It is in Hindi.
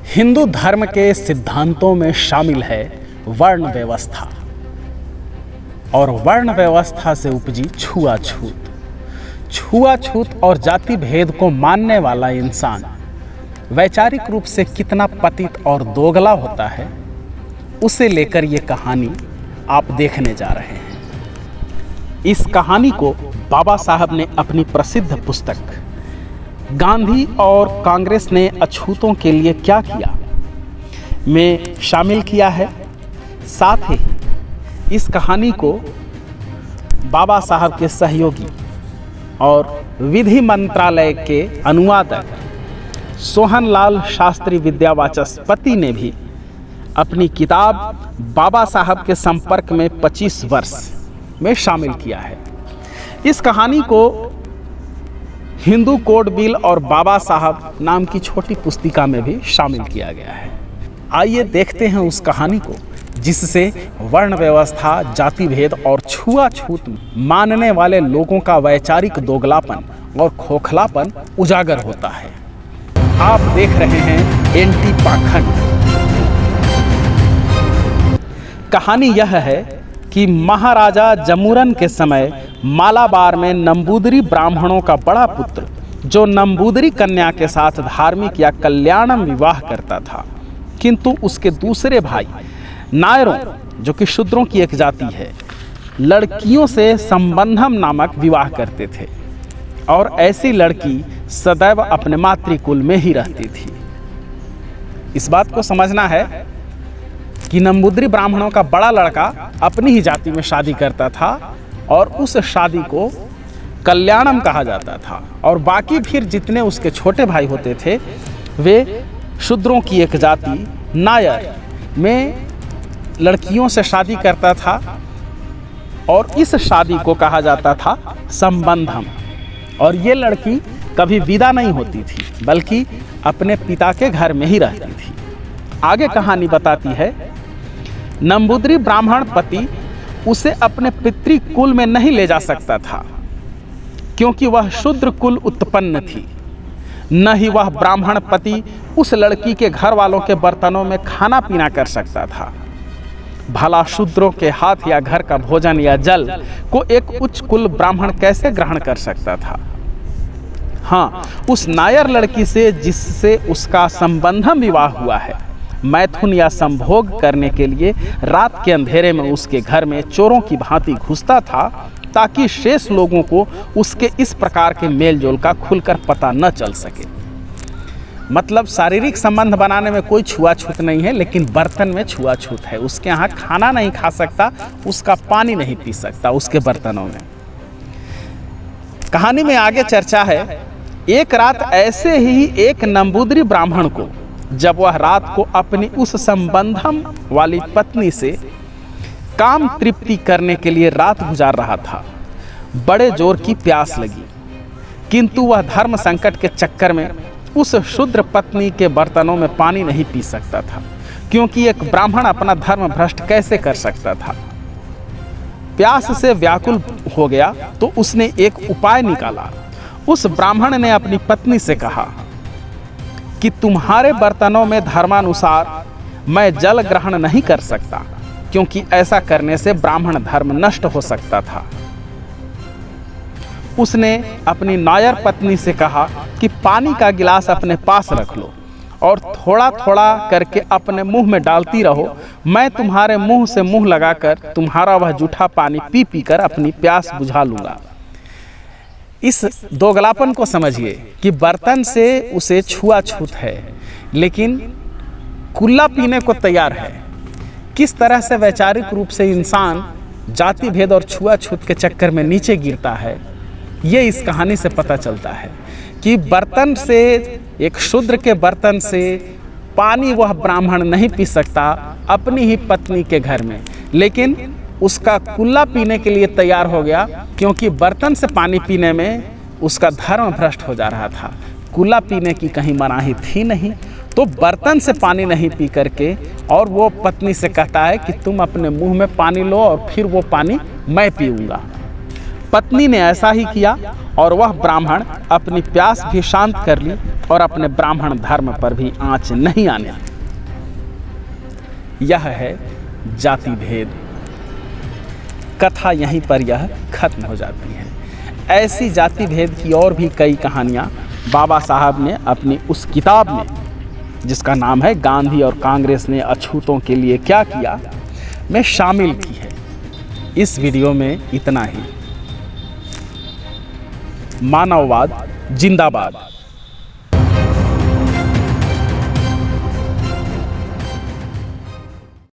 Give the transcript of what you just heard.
हिंदू धर्म के सिद्धांतों में शामिल है वर्ण व्यवस्था, और वर्ण व्यवस्था से उपजी छुआछूत। छुआछूत और जाति भेद को मानने वाला इंसान वैचारिक रूप से कितना पतित और दोगला होता है, उसे लेकर ये कहानी आप देखने जा रहे हैं। इस कहानी को बाबा साहब ने अपनी प्रसिद्ध पुस्तक गांधी और कांग्रेस ने अछूतों के लिए क्या किया में शामिल किया है। साथ ही इस कहानी को बाबा साहब के सहयोगी और विधि मंत्रालय के अनुवादक सोहनलाल शास्त्री विद्यावाचस्पति ने भी अपनी किताब बाबा साहब के संपर्क में 25 वर्ष में शामिल किया है। इस कहानी को हिंदू कोड बिल और बाबा साहब नाम की छोटी पुस्तिका में भी शामिल किया गया है। आइए देखते हैं उस कहानी को, जिससे वर्ण व्यवस्था, जाति भेद और छुआछूत मानने वाले लोगों का वैचारिक दोगलापन और खोखलापन उजागर होता है। आप देख रहे हैं एनटी पाखंड। कहानी यह है कि महाराजा जमुरन के समय मालाबार में नंबूदरी ब्राह्मणों का बड़ा पुत्र, जो नंबूदरी कन्या के साथ धार्मिक या कल्याणम विवाह करता था, किंतु उसके दूसरे भाई नायरों, जो कि शूद्रों की एक जाति है, लड़कियों से संबंधम नामक विवाह करते थे, और ऐसी लड़की सदैव अपने मातृकुल में ही रहती थी। इस बात को समझना है कि नंबूदरी ब्राह्मणों का बड़ा लड़का अपनी ही जाति में शादी करता था, और उस शादी को कल्याणम कहा जाता था, और बाकी फिर जितने उसके छोटे भाई होते थे वे शूद्रों की एक जाति नायर में लड़कियों से शादी करता था, और इस शादी को कहा जाता था संबंधम। और ये लड़की कभी विदा नहीं होती थी, बल्कि अपने पिता के घर में ही रहती थी। आगे कहानी बताती है, नंबूदरी ब्राह्मण पति उसे अपने पितृकुल में नहीं ले जा सकता था, क्योंकि वह शूद्र कुल उत्पन्न थी। न ही वह ब्राह्मण पति उस लड़की के घर वालों के बर्तनों में खाना पीना कर सकता था। भला शूद्रों के हाथ या घर का भोजन या जल को एक उच्च कुल ब्राह्मण कैसे ग्रहण कर सकता था। हाँ, उस नायर लड़की से जिससे उसका संबंधम विवाह हुआ है, मैथुन या संभोग करने के लिए रात के अंधेरे में उसके घर में चोरों की भांति घुसता था, ताकि शेष लोगों को उसके इस प्रकार के मेलजोल का खुलकर पता न चल सके। मतलब शारीरिक संबंध बनाने में कोई छुआछूत नहीं है, लेकिन बर्तन में छुआछूत है। उसके यहाँ खाना नहीं खा सकता, उसका पानी नहीं पी सकता उसके बर्तनों में। कहानी में आगे चर्चा है, एक रात ऐसे ही एक नंबूदरी ब्राह्मण को, जब वह रात को अपनी उस संबंधम वाली पत्नी से काम तृप्ति करने के लिए रात गुजार रहा था, बड़े जोर की प्यास लगी, किंतु वह धर्म संकट के चक्कर में उस शूद्र पत्नी के बर्तनों में पानी नहीं पी सकता था, क्योंकि एक ब्राह्मण अपना धर्म भ्रष्ट कैसे कर सकता था। प्यास से व्याकुल हो गया तो उसने एक उपाय निकाला। उस ब्राह्मण ने अपनी पत्नी से कहा कि तुम्हारे बर्तनों में धर्मानुसार मैं जल ग्रहण नहीं कर सकता, क्योंकि ऐसा करने से ब्राह्मण धर्म नष्ट हो सकता था। उसने अपनी नायर पत्नी से कहा कि पानी का गिलास अपने पास रख लो और थोड़ा थोड़ा करके अपने मुंह में डालती रहो। मैं तुम्हारे मुंह से मुंह लगाकर तुम्हारा वह जूठा पानी पी पी कर अपनी प्यास बुझा लूँगा। इस दोगलापन को समझिए कि बर्तन से उसे छुआछूत है, लेकिन कुल्ला पीने को तैयार है। किस तरह से वैचारिक रूप से इंसान जाति भेद और छुआछूत के चक्कर में नीचे गिरता है, ये इस कहानी से पता चलता है कि बर्तन से, एक शूद्र के बर्तन से पानी वह ब्राह्मण नहीं पी सकता अपनी ही पत्नी के घर में, लेकिन उसका कुल्ला पीने के लिए तैयार हो गया, क्योंकि बर्तन से पानी पीने में उसका धर्म भ्रष्ट हो जा रहा था। कुल्ला पीने की कहीं मनाही थी नहीं, तो बर्तन से पानी नहीं पी करके और वो पत्नी से कहता है कि तुम अपने मुंह में पानी लो और फिर वो पानी मैं पीऊँगा। पत्नी ने ऐसा ही किया और वह ब्राह्मण अपनी प्यास भी शांत कर ली और अपने ब्राह्मण धर्म पर भी आंच नहीं आने दी। यह है जाति भेद। कथा यहीं पर यह खत्म हो जाती है। ऐसी जाति भेद की और भी कई कहानियाँ बाबा साहब ने अपनी उस किताब में, जिसका नाम है गांधी और कांग्रेस ने अछूतों के लिए क्या किया, में शामिल की है। इस वीडियो में इतना ही। मानववाद जिंदाबाद।